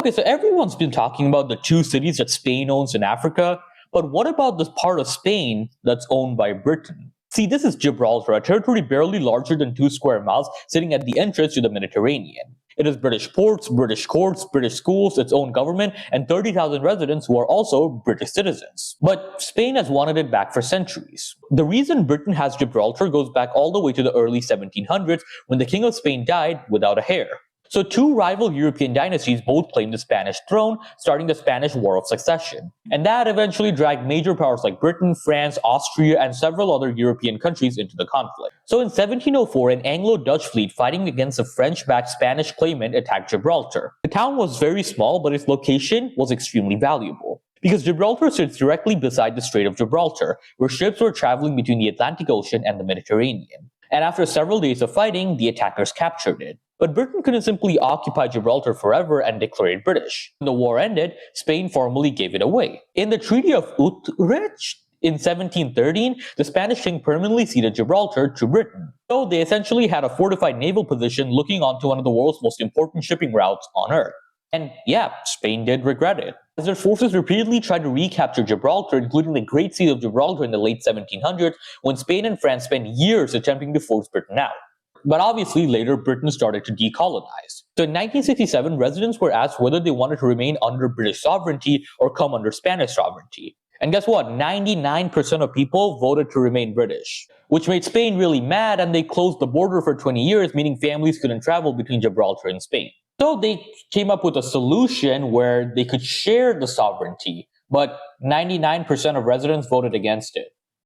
Okay, so everyone's been talking about the two cities that Spain owns in Africa, but what about this part of Spain that's owned by Britain? See, this is Gibraltar, a territory barely larger than 2 square miles, sitting at the entrance to the Mediterranean. It has British ports, British courts, British schools, its own government, and 30,000 residents who are also British citizens. But Spain has wanted it back for centuries. The reason Britain has Gibraltar goes back all the way to the early 1700s when the King of Spain died without a heir. So two rival European dynasties both claimed the Spanish throne, starting the Spanish War of Succession. And that eventually dragged major powers like Britain, France, Austria, and several other European countries into the conflict. So in 1704, an Anglo-Dutch fleet fighting against a French-backed Spanish claimant attacked Gibraltar. The town was very small, but its location was extremely valuable, because Gibraltar sits directly beside the Strait of Gibraltar, where ships were traveling between the Atlantic Ocean and the Mediterranean. And after several days of fighting, the attackers captured it. But Britain couldn't simply occupy Gibraltar forever and declare it British. When the war ended, Spain formally gave it away. In the Treaty of Utrecht in 1713, the Spanish king permanently ceded Gibraltar to Britain. So they essentially had a fortified naval position looking onto one of the world's most important shipping routes on Earth. And yeah, Spain did regret it, as their forces repeatedly tried to recapture Gibraltar, including the Great Siege of Gibraltar in the late 1700s, when Spain and France spent years attempting to force Britain out. But obviously later Britain started to decolonize. So in 1967, residents were asked whether they wanted to remain under British sovereignty or come under Spanish sovereignty. And guess what? 99% of people voted to remain British, which made Spain really mad, and they closed the border for 20 years, meaning families couldn't travel between Gibraltar and Spain. So they came up with a solution where they could share the sovereignty, but 99% of residents voted against it.